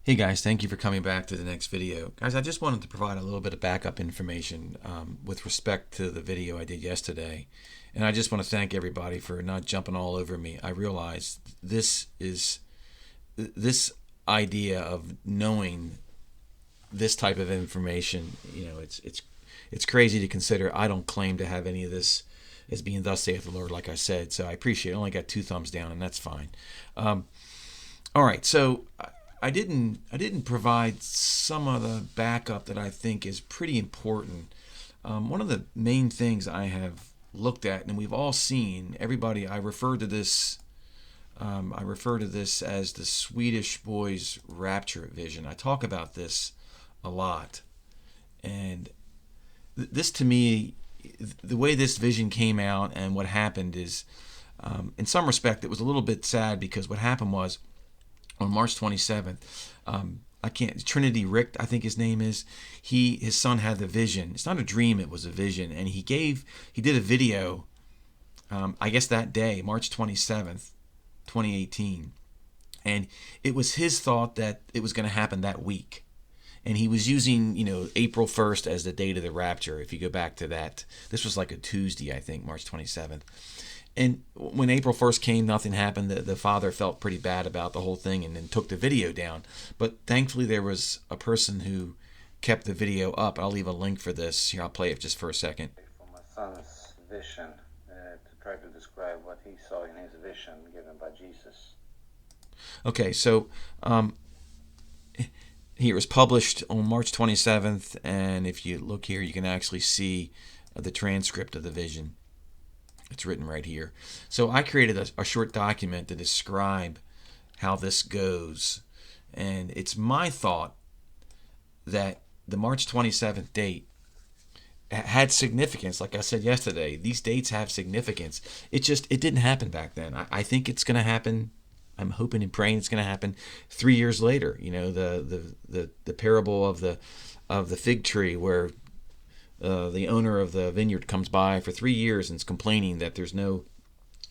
Hey guys, thank you for coming back to the next video. Guys, I just wanted to provide a little bit of backup information with respect to the video I did yesterday. And I just want to thank everybody for not jumping all over me. I realize this idea of knowing this type of information, it's crazy to consider. I don't claim to have any of this as being thus saith the Lord, like I said. So I appreciate it. I only got 2 thumbs down, and that's fine. All right, so I didn't provide some of the backup that I think is pretty important. One of the main things I have looked at, and we've all seen, everybody, I refer to this as the Swedish boys' rapture vision. I talk about this a lot, and this to me, the way this vision came out and what happened is, in some respect, it was a little bit sad because what happened was, on March 27th, Trinity Rick, I think his name is, his son had the vision. It's not a dream, it was a vision. And he did a video, I guess that day, March 27th, 2018. And it was his thought that it was going to happen that week. And he was using, April 1st as the date of the rapture. If you go back to that, this was like a Tuesday, I think, March 27th. And when April 1st came, nothing happened. The father felt pretty bad about the whole thing and then took the video down. But thankfully, there was a person who kept the video up. I'll leave a link for this. Here, I'll play it just for a second. For my son's vision, to try to describe what he saw in his vision given by Jesus. Okay, so here it was published on March 27th. And if you look here, you can actually see the transcript of the vision. It's written right here. So I created a short document to describe how this goes. And it's my thought that the March 27th date had significance. Like I said yesterday, these dates have significance. It didn't happen back then. I think it's going to happen. I'm hoping and praying it's going to happen 3 years later. The parable of the fig tree where the owner of the vineyard comes by for 3 years and is complaining that there's no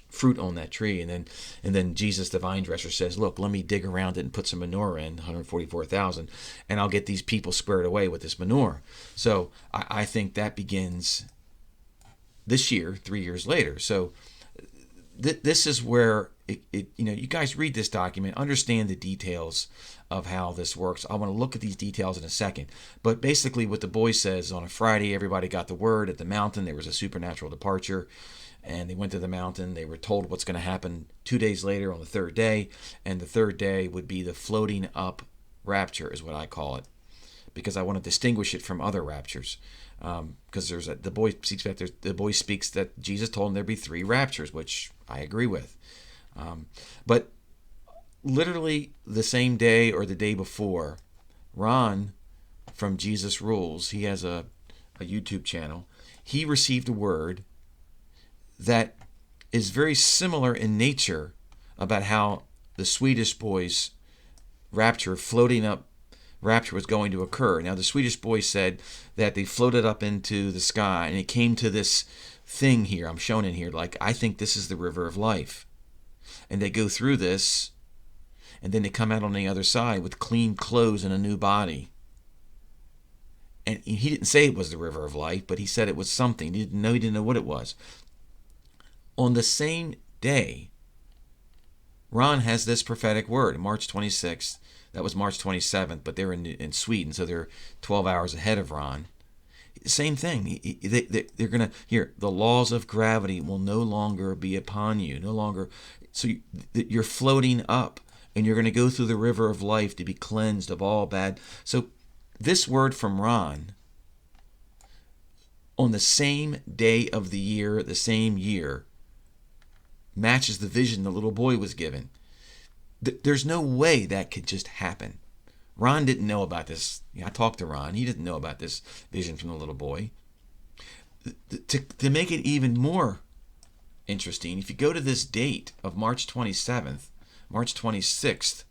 fruit on that tree, and then Jesus, the vine dresser, says, "Look, let me dig around it and put some manure in, 144,000, and I'll get these people squared away with this manure." So I think that begins this year, 3 years later. So this is where you guys read this document, understand the details of how this works. I want to look at these details in a second. But basically what the boy says, on a Friday, everybody got the word at the mountain. There was a supernatural departure, and they went to the mountain. They were told what's going to happen 2 days later on the third day, and the third day would be the floating up rapture is what I call it, because I want to distinguish it from other raptures. Because the boy speaks that Jesus told him there'd be 3 raptures, which I agree with. But literally the same day or the day before, Ron from Jesus Rules, he has a YouTube channel, he received a word that is very similar in nature about how the Swedish boys' rapture, floating up rapture, was going to occur. Now, the Swedish boys said that they floated up into the sky and it came to this thing here, I'm showing in here, like, I think this is the river of life. And they go through this, and then they come out on the other side with clean clothes and a new body. And he didn't say it was the river of life, but he said it was something. He didn't know what it was. On the same day, Ron has this prophetic word, March 26th. That was March 27th, but they're in Sweden, so they're 12 hours ahead of Ron. Same thing. They're going to, here, the laws of gravity will no longer be upon you. No longer. So you're floating up, and you're going to go through the river of life to be cleansed of all bad. So this word from Ron, on the same day of the year, the same year, matches the vision the little boy was given. There's no way that could just happen. Ron didn't know about this. I talked to Ron. He didn't know about this vision from the little boy. To make it even more interesting, if you go to this date of March 27th, March 26th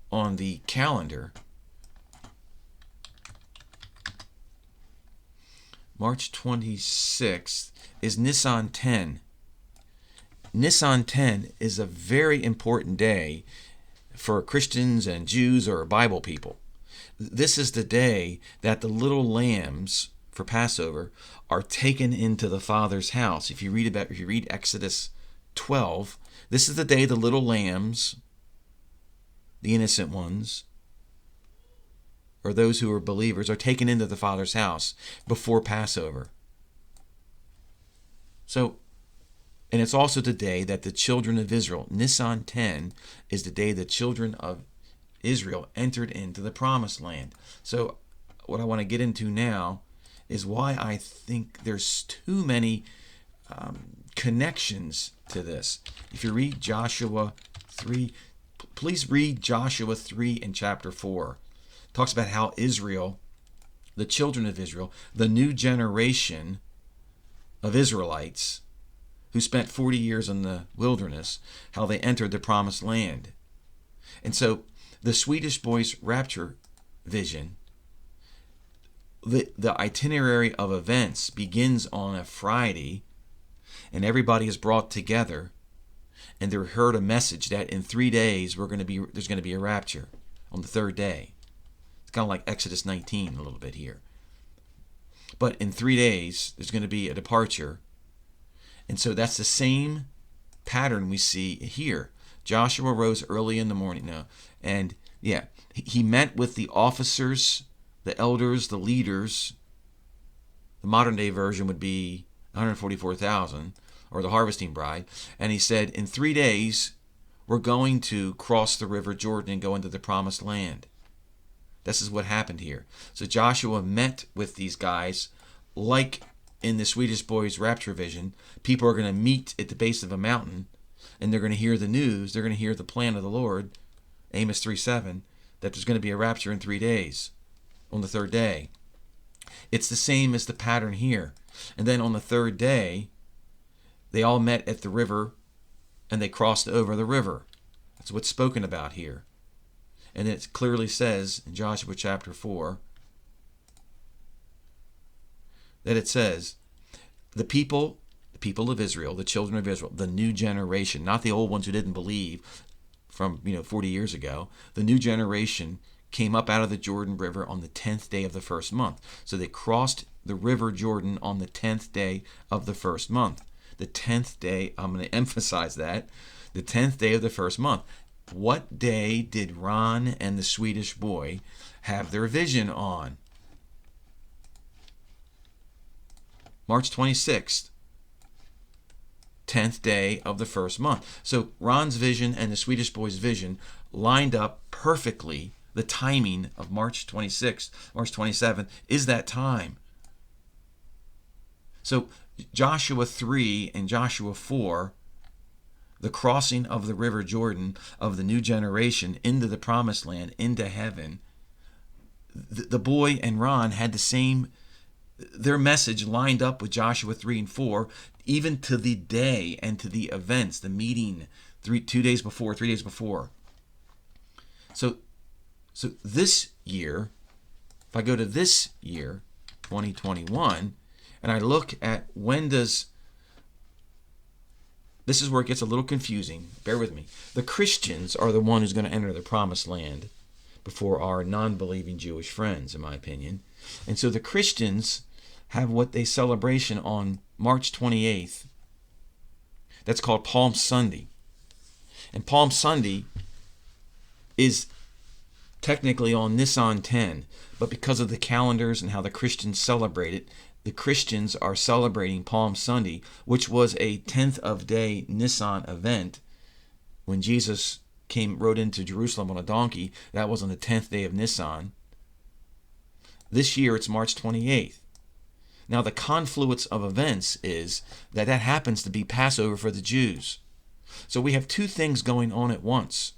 on the calendar, March 26th is Nisan 10. Nisan 10 is a very important day for Christians and Jews or Bible people. This is the day that the little lambs for Passover are taken into the Father's house. If you read Exodus 12, this is the day the little lambs, the innocent ones, or those who are believers, are taken into the Father's house before Passover. So, and it's also the day that the children of Israel, Nisan 10, is the day the children of Israel entered into the promised land. So what I want to get into now is why I think there's too many connections to this. If you read Joshua 3, please read Joshua 3 in chapter 4. It talks about how Israel, the children of Israel, the new generation of Israelites who spent 40 years in the wilderness, how they entered the promised land. And so the Swedish boys' rapture vision, the itinerary of events begins on a Friday, and everybody is brought together, and they're heard a message that in 3 days there's going to be a rapture on the third day. It's kind of like Exodus 19 a little bit here. But in 3 days there's going to be a departure, and so that's the same pattern we see here. Joshua rose early in the morning. And he met with the officers, the elders, the leaders. The modern day version would be 144,000, or the harvesting bride. And he said, in 3 days, we're going to cross the river Jordan and go into the promised land. This is what happened here. So Joshua met with these guys like in the Swedish boys' rapture vision. People are going to meet at the base of a mountain, and they're going to hear the news. They're going to hear the plan of the Lord, Amos 3:7, that there's going to be a rapture in 3 days, on the third day. It's the same as the pattern here. And then on the third day, they all met at the river, and they crossed over the river. That's what's spoken about here. And it clearly says in Joshua chapter 4 that it says, the people of Israel, the children of Israel, the new generation, not the old ones who didn't believe from 40 years ago, the new generation came up out of the Jordan River on the 10th day of the first month. So they crossed the river Jordan on the 10th day of the first month. The 10th day, I'm going to emphasize that, the 10th day of the first month. What day did Ron and the Swedish boy have their vision on? March 26th, 10th day of the first month. So Ron's vision and the Swedish boy's vision lined up perfectly. The timing of March 26th, March 27th is that time. So Joshua 3 and Joshua 4, the crossing of the river Jordan of the new generation into the promised land, into heaven, the boy and Ron had the same, their message lined up with Joshua 3 and 4, even to the day and to the events, the meeting 3 days before, 3 days before. So this year, if I go to this year, 2021, and I look at this is where it gets a little confusing. Bear with me. The Christians are the one who's going to enter the promised land before our non-believing Jewish friends, in my opinion. And so the Christians have what they celebration on March 28th. That's called Palm Sunday. And Palm Sunday is technically on Nisan 10, but because of the calendars and how the Christians celebrate it, the Christians are celebrating Palm Sunday, which was a 10th of day Nisan event. When Jesus rode into Jerusalem on a donkey, that was on the 10th day of Nisan. This year it's March 28th. Now the confluence of events is that happens to be Passover for the Jews. So we have two things going on at once.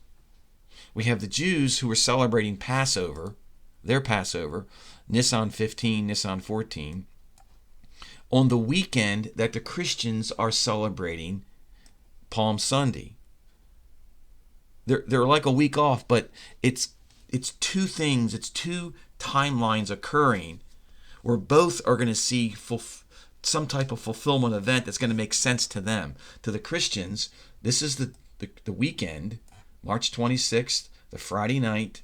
We have the Jews who are celebrating Passover, their Passover, Nisan 15, Nisan 14, on the weekend that the Christians are celebrating Palm Sunday. They're like a week off, but it's two things, it's two timelines occurring where both are going to see some type of fulfillment event that's going to make sense to them. To the Christians, this is the weekend March 26th, the Friday night,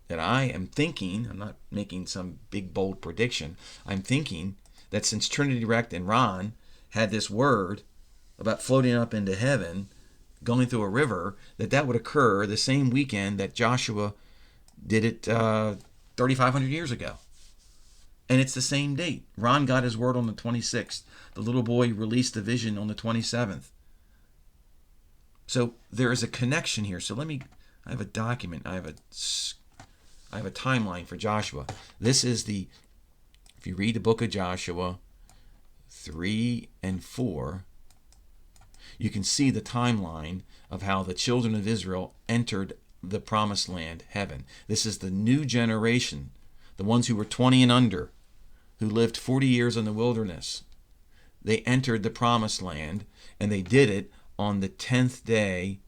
that I am thinking, I'm not making some big bold prediction, I'm thinking that since Trinity Rect and Ron had this word about floating up into heaven, going through a river, that would occur the same weekend that Joshua did it 3,500 years ago. And it's the same date. Ron got his word on the 26th. The little boy released the vision on the 27th. So there is a connection here. So I have a document. I have a timeline for Joshua. This is if you read the book of Joshua 3 and 4, you can see the timeline of how the children of Israel entered the promised land, heaven. This is the new generation, the ones who were 20 and under, who lived 40 years in the wilderness. They entered the promised land, and they did it on the 10th day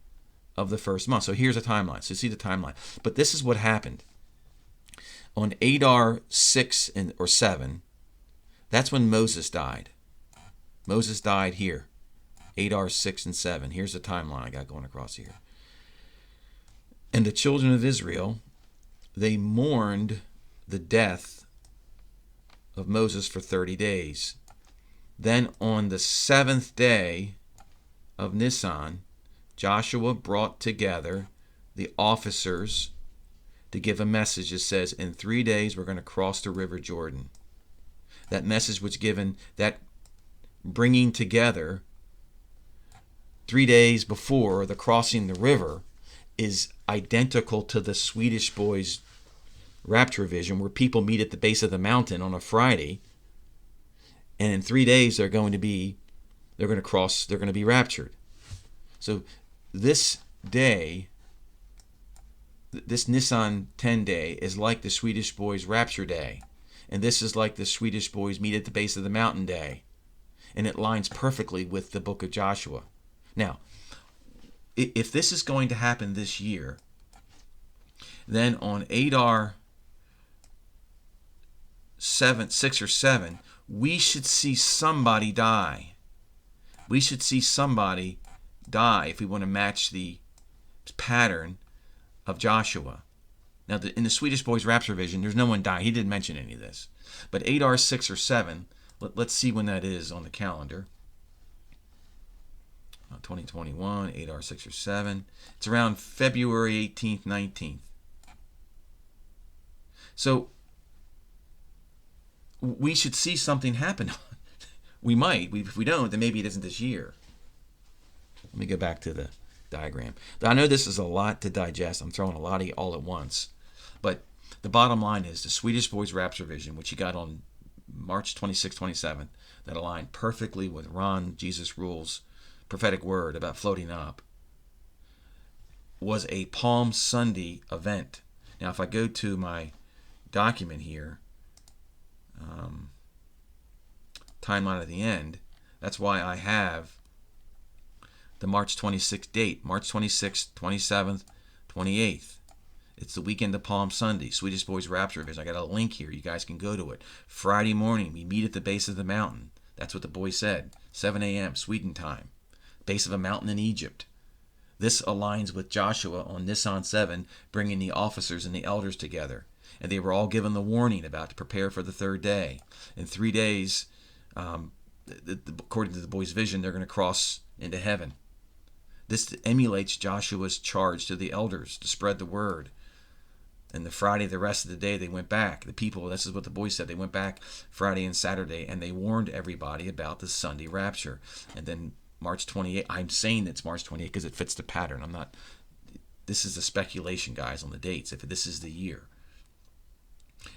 of the first month. So here's a timeline. So see the timeline. But this is what happened. On Adar 6 or 7, that's when Moses died. Moses died here. Adar 6 and 7. Here's the timeline I got going across here. And the children of Israel, they mourned the death of Moses for 30 days. Then on the 7th day of Nisan, Joshua brought together the officers to give a message that says, in 3 days we're going to cross the river Jordan. That message was given, that bringing together 3 days before the crossing the river, is identical to the Swedish boys' Rapture vision, where people meet at the base of the mountain on a Friday, and in 3 days they're going to be raptured. So this day, this Nisan 10 day, is like the Swedish boys' Rapture day, and this is like the Swedish boys meet at the base of the mountain day, and it lines perfectly with the book of Joshua. Now, if this is going to happen this year, then on Adar 6 or 7, we should see somebody die. We should see somebody die if we want to match the pattern of Joshua. Now, in the Swedish boys' Rapture vision, there's no one dying. He didn't mention any of this. But Adar 6 or 7, let's see when that is on the calendar. 2021, Adar 6 or 7. It's around February 18th, 19th. So we should see something happen. We might. If we don't, then maybe it isn't this year. Let me go back to the diagram. I know this is a lot to digest. I'm throwing a lot of you all at once. But the bottom line is the Swedish boys' Rapture vision, which you got on March 26, 27, that aligned perfectly with Ron Jesus Rule's prophetic word about floating up, was a Palm Sunday event. Now, if I go to my document here, timeline at the end, that's why I have the March 26th date, March 26th, 27th, 28th. It's the weekend of Palm Sunday, Swedish boys' Rapture vision. I got a link here. You guys can go to it. Friday morning, we meet at the base of the mountain. That's what the boy said. 7 a.m. Sweden time. Base of a mountain in Egypt. This aligns with Joshua on Nisan 7, bringing the officers and the elders together. And they were all given the warning about to prepare for the third day. In 3 days, according to the boys' vision, they're going to cross into heaven. This emulates Joshua's charge to the elders to spread the word. And the Friday, the rest of the day, they went back. The people, this is what the boys said, they went back Friday and Saturday, and they warned everybody about the Sunday rapture. And then March 28th, I'm saying it's March 28th because it fits the pattern. This is a speculation, guys, on the dates, if this is the year.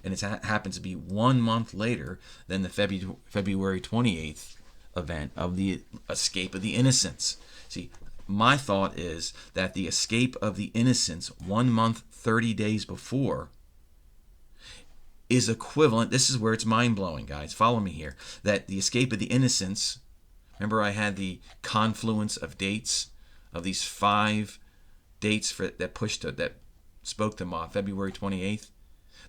And it happens to be 1 month later than the February 28th event of the escape of the innocents. See, my thought is that the escape of the innocents 1 month, 30 days before is equivalent. This is where it's mind-blowing, guys. Follow me here. That the escape of the innocents, remember I had the confluence of dates of these 5 dates that spoke to February 28th.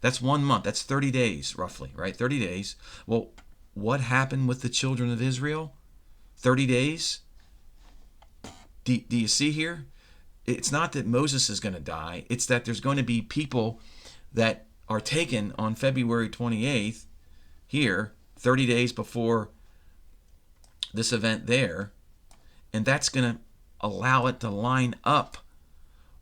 That's 1 month. That's 30 days, roughly, right? 30 days. Well, what happened with the children of Israel? 30 days? Do you see here? It's not that Moses is going to die. It's that there's going to be people that are taken on February 28th here, 30 days before this event there, and that's going to allow it to line up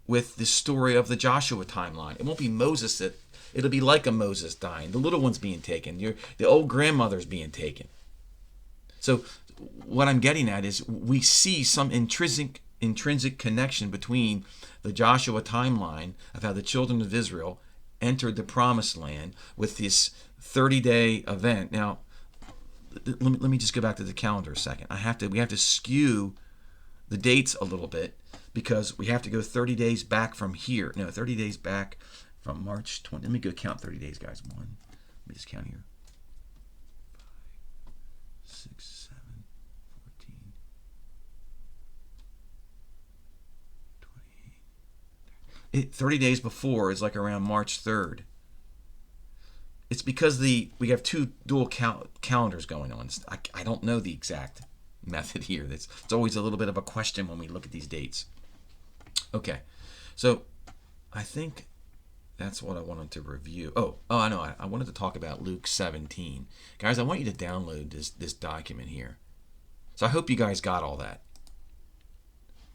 with the story of the Joshua timeline. It won't be Moses that, it'll be like a Moses dying. The little one's being taken. The old grandmother's being taken. So what I'm getting at is we see some intrinsic connection between the Joshua timeline of how the children of Israel entered the promised land with this 30-day event. Now, let me just go back to the calendar a second. We have to skew the dates a little bit because we have to go 30 days back from here. No, 30 days back from March 20. Let me go count 30 days, guys. Let me just count here. 5, 6, 7, 14, 28. 30 days before is like around March 3rd. It's because we have two dual calendars going on. I don't know the exact method here. It's always a little bit of a question when we look at these dates. Okay, so I think that's what I wanted to review. Oh, I know. I wanted to talk about Luke 17. Guys, I want you to download this document here. So I hope you guys got all that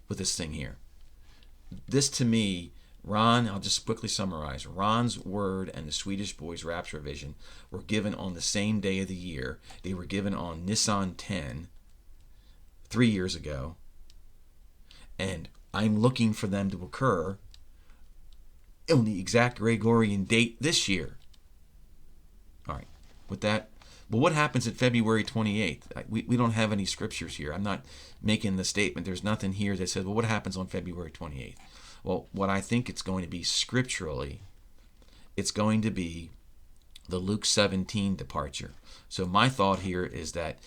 with this thing here. This, to me, Ron, I'll just quickly summarize. Ron's word and the Swedish boys' rapture vision were given on the same day of the year. They were given on Nisan 10, 3 years ago. And I'm looking for them to occur on the exact Gregorian date this year. All right, with that, well, what happens at February 28th? We don't have any scriptures here. I'm not making the statement. There's nothing here that says, well, what happens on February 28th? Well, what I think it's going to be scripturally, it's going to be the Luke 17 departure. So my thought here is that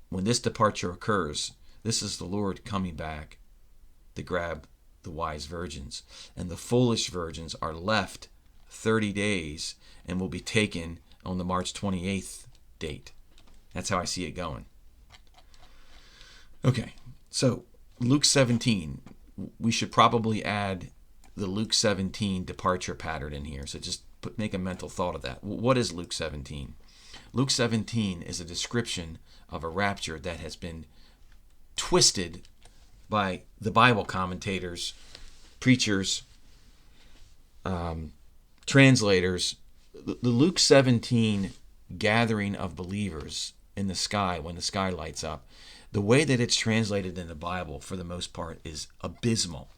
when this departure occurs, this is the Lord coming back to grab the wise virgins. And the foolish virgins are left 30 days and will be taken on the March 28th date. That's how I see it going. Okay, so Luke 17. We should probably add the Luke 17 departure pattern in here. So just make a mental thought of that. What is Luke 17? Luke 17 is a description of a rapture that has been twisted by the Bible commentators, preachers, translators. The Luke 17 gathering of believers in the sky, when the sky lights up, the way that it's translated in the Bible, for the most part, is abysmal.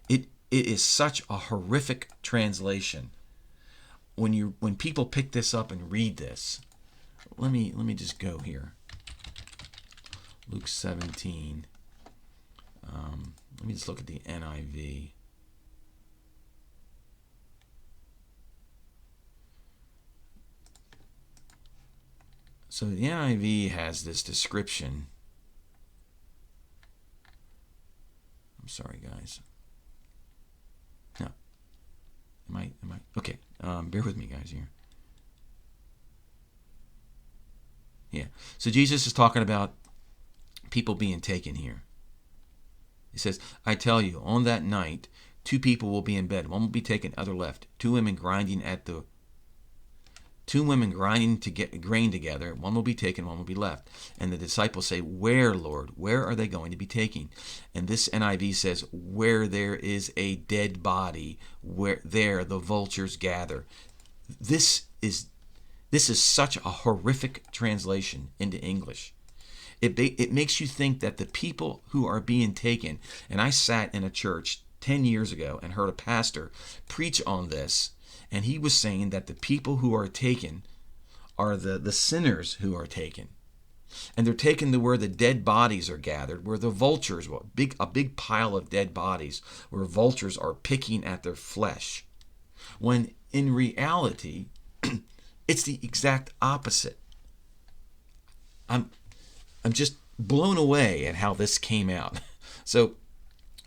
It is such a horrific translation. When people pick this up and read this, let me just go here. Luke 17. Let me just look at the NIV. So the NIV has this description. I'm sorry, guys. No. Am I? Okay. Bear with me, guys, here. Yeah. So Jesus is talking about people being taken here. He says, I tell you, on that night, 2 people will be in bed. One will be taken, other left. 2 women grinding to get grain together. One will be taken, one will be left. And the disciples say, where, Lord? Where are they going to be taken? And this NIV says, where there is a dead body, where there the vultures gather. This is such a horrific translation into English. It makes you think that the people who are being taken, and I sat in a church 10 years ago and heard a pastor preach on this, and he was saying that the people who are taken are the sinners who are taken. And they're taken to where the dead bodies are gathered, where the vultures, a big pile of dead bodies, where vultures are picking at their flesh. When in reality, it's the exact opposite. I'm just blown away at how this came out. So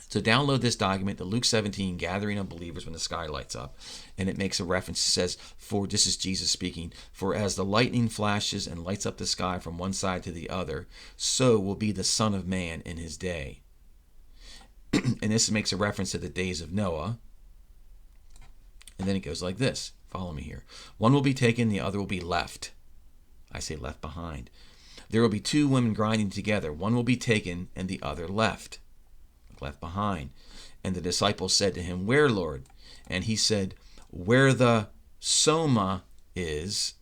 download this document, the Luke 17 gathering of believers when the sky lights up, and it makes a reference. It says, for this is Jesus speaking, for as the lightning flashes and lights up the sky from one side to the other, so will be the Son of Man in his day. And this makes a reference to the days of Noah. And then it goes like this. Follow me here. One will be taken, the other will be left. I say left behind. There will be two women grinding together. One will be taken, and the other left behind. And the disciples said to him, Where, Lord? And he said, Where the soma is,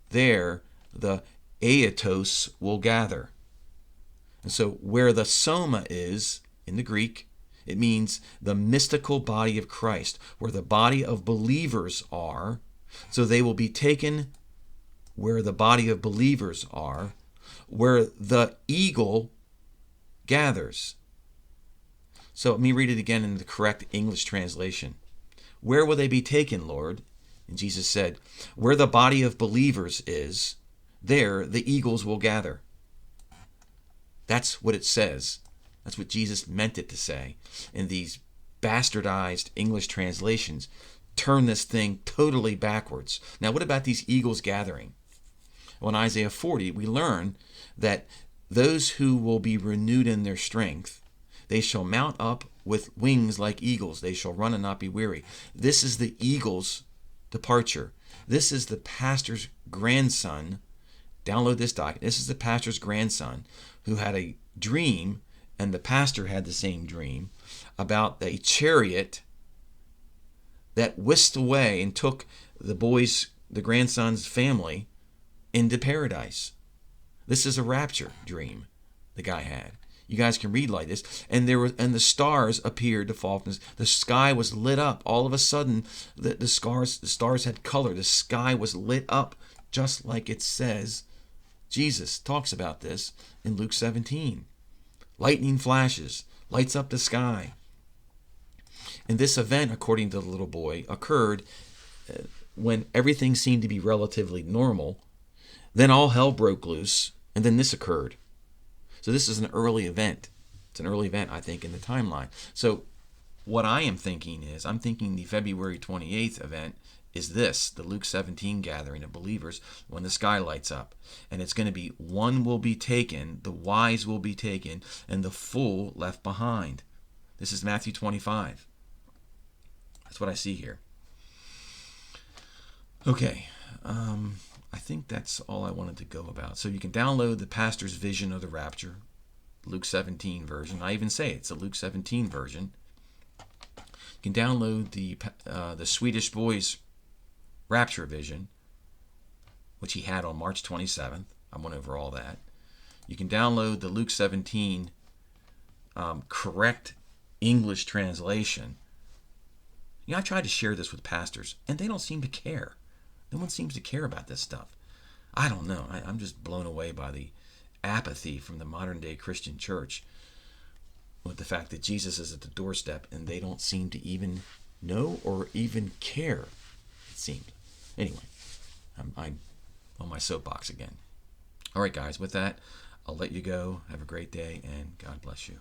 there the aetos will gather. And so where the soma is, in the Greek, it means the mystical body of Christ, where the body of believers are. So they will be taken where the body of believers are, where the eagle gathers. So let me read it again in the correct English translation. Where will they be taken, Lord? And Jesus said, Where the body of believers is, there the eagles will gather. That's what it says. That's what Jesus meant it to say. And these bastardized English translations turn this thing totally backwards. Now, what about these eagles gathering? Well, in Isaiah 40, we learn that those who will be renewed in their strength, they shall mount up with wings like eagles. They shall run and not be weary. This is the eagle's departure. This is the pastor's grandson. Download this document. This is the pastor's grandson who had a dream, and the pastor had the same dream, about a chariot that whisked away and took the grandson's family into paradise. This is a rapture dream the guy had. You guys can read like this. And the stars appeared to fall from the sky was lit up. All of a sudden, the stars had color. The sky was lit up, just like it says. Jesus talks about this in Luke 17. Lightning flashes, lights up the sky. And this event, according to the little boy, occurred when everything seemed to be relatively normal. Then all hell broke loose, and then this occurred. So this is an early event. It's an early event, I think, in the timeline. So what I am thinking is, I'm thinking the February 28th event is this, the Luke 17 gathering of believers when the sky lights up. And it's going to be one will be taken, the wise will be taken, and the fool left behind. This is Matthew 25. That's what I see here. Okay, I think that's all I wanted to go about. So you can download the pastor's vision of the rapture, Luke 17 version. I even say it's a Luke 17 version. You can download the Swedish boy's rapture vision, which he had on March 27th. I went over all that. You can download the Luke 17 correct English translation. You know, I tried to share this with pastors, and they don't seem to care. No one seems to care about this stuff. I don't know. I'm just blown away by the apathy from the modern-day Christian church with the fact that Jesus is at the doorstep, and they don't seem to even know or even care, it seems. Anyway, I'm on my soapbox again. All right, guys, with that, I'll let you go. Have a great day, and God bless you.